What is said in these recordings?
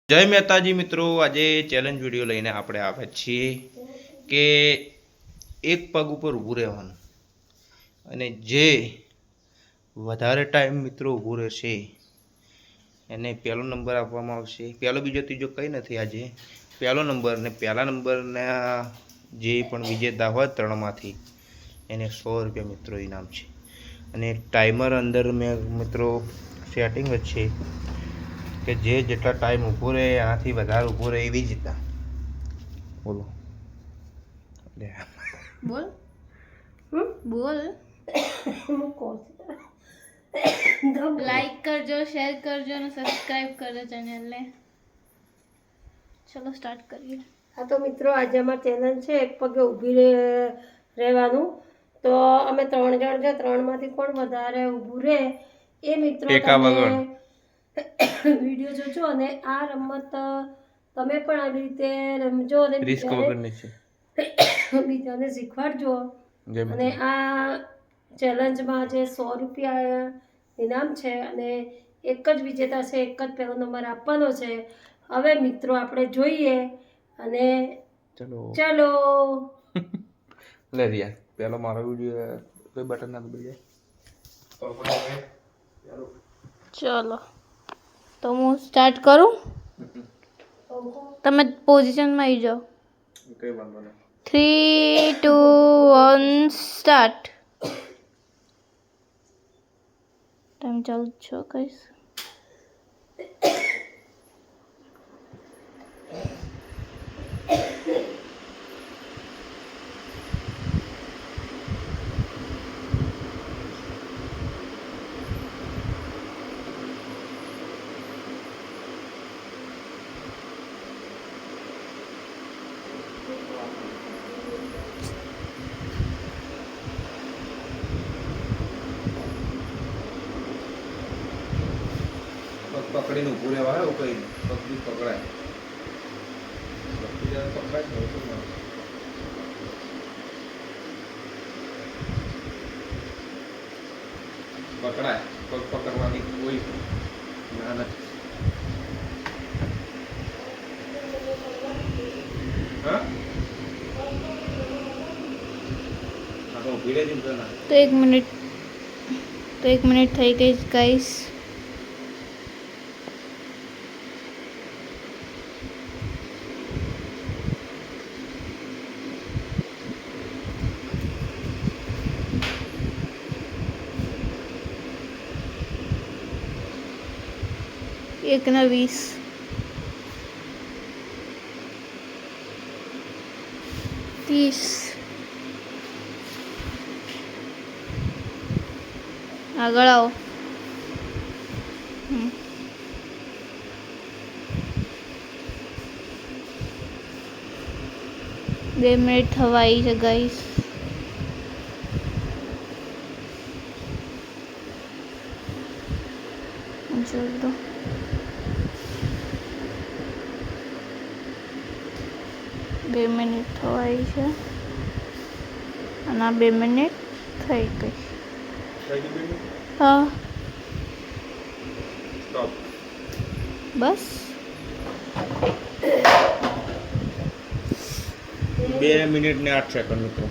જય મહેતાજી મિત્રો, આજે ચેલેન્જ વિડીયો લઈને આપણે આવ્યા છીએ કે એક પગ ઉપર ઊભું રહેવાનું અને જે વધારે ટાઈમ મિત્રો ઊભું રહેશે એને પહેલો નંબર આપવામાં આવશે. પહેલો બીજો ત્રીજો કંઈ નથી, આજે પહેલો નંબર ને પહેલા નંબરના જે પણ વિજેતા હોય ત્રણમાંથી એને 100 રૂપિયા મિત્રો ઇનામ છે. અને ટાઈમર અંદર મેં મિત્રો સેટિંગ જ છે કે જે જેટલા ટાઈમ ઊભો રહે એનાથી વધારે ઊભો રહે એવી જ રીતના બોલો. બોલ બોલ લાઈક કરજો, શેર કરજો અને સબસ્ક્રાઇબ કરજો ચેનલને. ચલો સ્ટાર્ટ કરીએ. હા તો મિત્રો, આજે અમારી ચેલેન્જ છે એક પગે ઊભી રહેવાનું. તો અમે 3 જણ છે, 3માંથી કોણ વધારે ઊભું રહે એ મિત્રો તમે વિડીયો જોજો અને આ રમત તમે પણ આવી રીતે રમજો અને બીજાને શીખવાડજો. અને આ ચેલેન્જમાં જે 100 રૂપિયા ઇનામ છે અને એક જ વિજેતા છે, એક જ પહેલો નંબર આપવાનો છે. હવે મિત્રો આપણે જોઈએ અને ચલો લે રિયા, પેલો મારો વિડીયો કોઈ બટન ના દબાઈ જાય. ચલો તો હું સ્ટાર્ટ કરું. તમે પોઝિશનમાં આવી જાઓ. કઈ વાંધો નહીં. 3, 2, 1 સ્ટાર્ટ. ટાઈમ ચાલુ છો કઈશ. પકડીને ઊભું રહેવાય, એવું કઈ પગ બી પકડાય, પકડાય, પગ પકડવાની કોઈ ના નથી. હા તો ઊભી રહેજે ના. તો 1 મિનિટ થઈ ગઈ ગાઈસ. એક ના 20, 30. આગળ આવો. 2 મિનિટ થવા આવી છે ગાઈસ. ચલો 2 મિનિટ થવા આવી છે અને આ 2 મિનિટ થઈ ગઈ. હા બસ 2 મિનિટ ને 8 સેકન્ડ મિત્રો.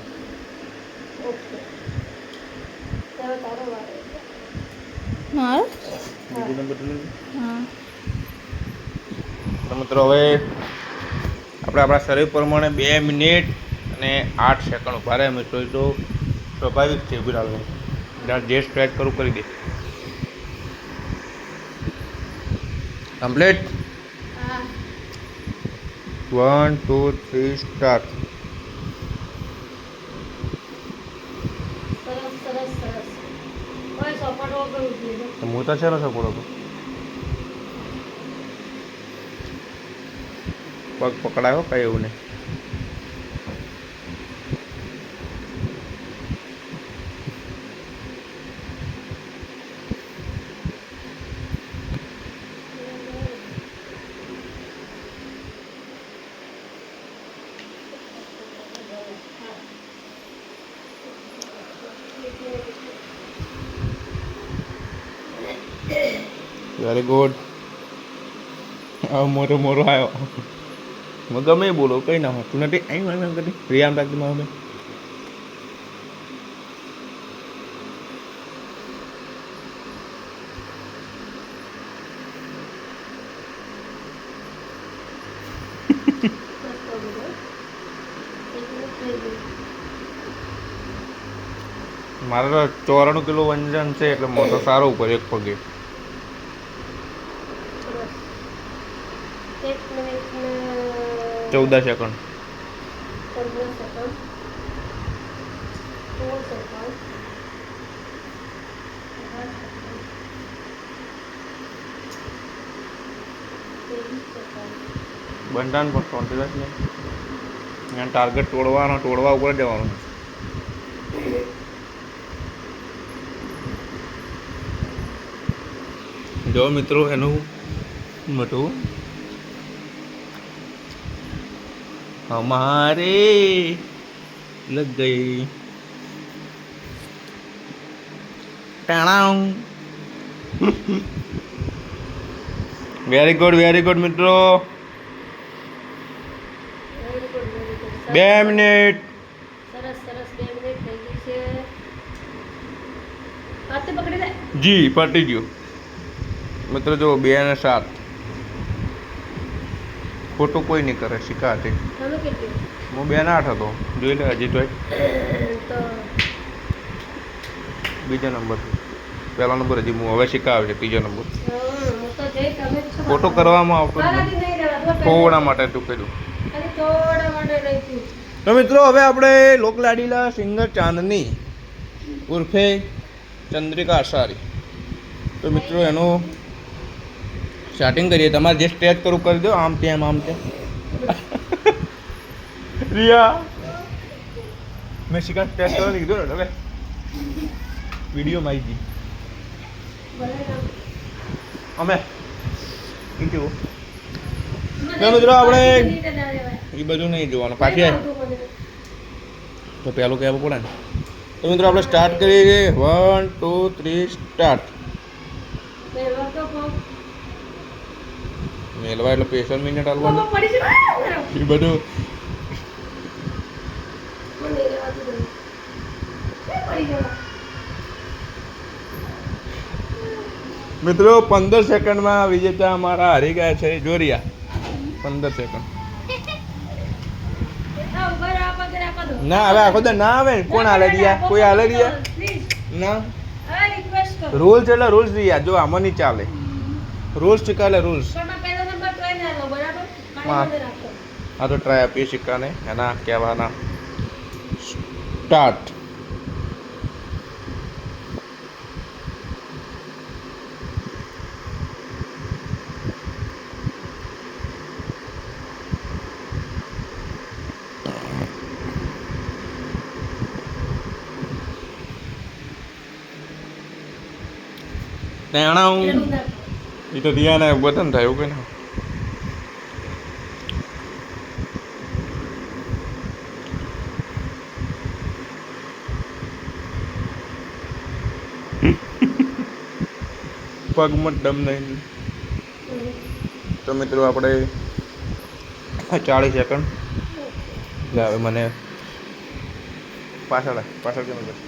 મારો બીજું નંબર હા. તો મિત્રો હવે આપણે આપણા શરીર પ્રમાણે 2 મિનિટ અને 8 સેકન્ડ ઉભા રહ્યા મિત્રો. એ તો સ્વાભાવિક છે ઊભી રાખવાનું. જે સ્ટ્રેચ કરું કરી દે. કમ્પ્લીટ. 1, 2, 3 સ્ટાર્ટ. હું તો છે ને સપોર્ટ હતો. પગ પકડાયો કઈ એવું નહીં. Very good. હવે મોરો મોરો આવ્યો. હું ગમે એ બોલો કઈ ના હોય તું નથી અહીં કરી રિયામ રાખી મારો બેન. મારે તો 94 કિલો વજન છે એટલે મોટો સારો ઉપર એક પગે. 1 મિનિટ ને 14 સેકન્ડ. 15 second 16 second 23 second. બંધાન પણ કોન્ફિડન્સ નહીં. અહીંયા ટાર્ગેટ તોડવા ઉપર જવાનું. જો મિત્રો એનું મોટું हमारे लग गई वेरी गुड मित्रों 2 मिनिट સરસ સરસ 2 મિનિટ થઈ ગઈ છે. હાથે પકડી લે. जी पटी गयो मित्रों जो 2 અને 7 ખોટું કોઈ નહીં કરે શીખાતી. તમે કેટલી? હું 2 અને 8 હતો જોઈ લે હજી તો બીજા નંબર પહેલા નંબર હજી હું હવે શીખાવે છે ત્રીજો નંબર. હું તો જઈ તમે જ છો. ખોટું કરવામાં આવતો જ મારાથી નથી. નહીં રહેવાતું. થોડા માટે તું કીધું. ખાલી થોડા માટે રહી છું. તો મિત્રો હવે આપણે લોકલાડીલા સિંગર ચાંદની ઉર્ફે ચંદ્રિકા આસારી. તો મિત્રો એનું સ્ટાર્ટિંગ કરીએ. તમારે જે સ્ટેજ કરું કરી દો આમ તેમ રિયા મેં શિકાન સ્ટેજ કરવાની કીધું ને હવે વિડીયોમાં આવી ગઈ ભલે ના. અમે કીધું. તો મિત્રો આપણે મિનિટ ના રહેવાય. એ બધું નહીં જોવાનું પાછી નહીં આવી આવતું મને. તો પહેલું કહેવું પડે ને. તો મિત્રો આપણે સ્ટાર્ટ કરીએ 1 2 3 સ્ટાર્ટ. પહેલો તો પગ. મેલવા એટલે 65 મિનિટ હાલવાનું પગ પડી જાય. એ બધું. મને નહીં રહેવાતું નહીં. પડી જવા. મિત્રો 15 સેકન્ડમાં વિજેતા અમારા હારી ગયા છે જોરિયા. 15 સેકન્ડ આ ઉભા રહો, પગ રાખો દો. ના હવે આખો તો ના આવે ને. કોણ હાલે રહ્યા? કોઈ હાલે રહ્યા? પ્લીઝ ના હવે રિક્વેસ્ટ કરો. રૂલ્સ એટલે રૂલ્સ રહ્યા. જો આમાં નહીં ચાલે. રૂલ્સ શીખાલે રૂલ્સ. પણ પહેલો નંબર તોય ના લો બરાબર. હા. ખાલી મને રાખો. આ તો ટ્રાય આપીએ શીખાને એના કહેવાના. સ્ટાર્ટ. પેલું નાખો. એ તો દિયાને બટન થાય એવું કઈ ના. પગમાં દમ નહીં. તો મિત્રો આપણે 40 સેકન્ડ હવે મને પાછળ કેમ બસ.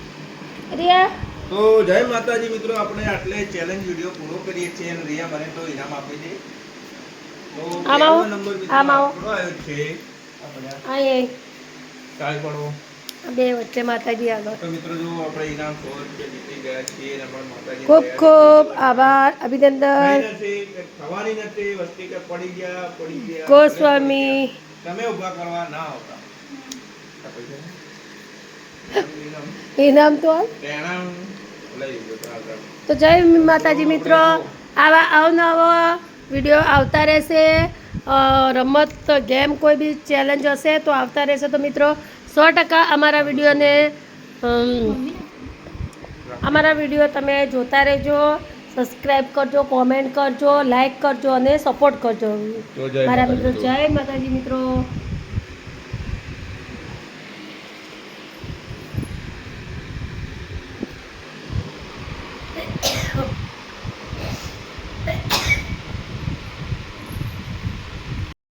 રિયા તો જય માતાજી મિત્રો આપણે આટલે ચેલેન્જ વિડિયો પૂરો કરીએ છીએ અને રિયા મને તો ઇનામ આપે છે. તો આમ આવો, પહેલો નંબર મિત્રો આમ આવો. આપણો આવ્યો છે આપણે આય ચાલ પડો. બે વચ્ચે માતાજી આગળ. તો મિત્રો જો આપણે ઇનામ 100 રૂપિયા જીતી ગયા છીએ અને અમારા માતાજી ખૂબ ખૂબ આભાર અભિનંદન થવાની નથી વસ્તી કે પડી ગયા ગોસ્વામી. તમે ઊભા કરવા ના આવતા. ઇનામ તો આપ. તેના લઈ ગયો તો આગળ. તો જય માતાજી મિત્રો. આવા અવનવા વિડીયો આવતા રહેશે. રમત ગેમ કોઈ બી ચેલેન્જ હશે તો આવતા રહેશે. તો મિત્રો 100% અમારા વિડીયો તમે જોતા રહેજો. સબસ્ક્રાઈબ કરજો, કોમેન્ટ કરજો, લાઈક કરજો અને સપોર્ટ કરજો તો જય મારા માતાજી મિત્રો. જય માતાજી મિત્રો.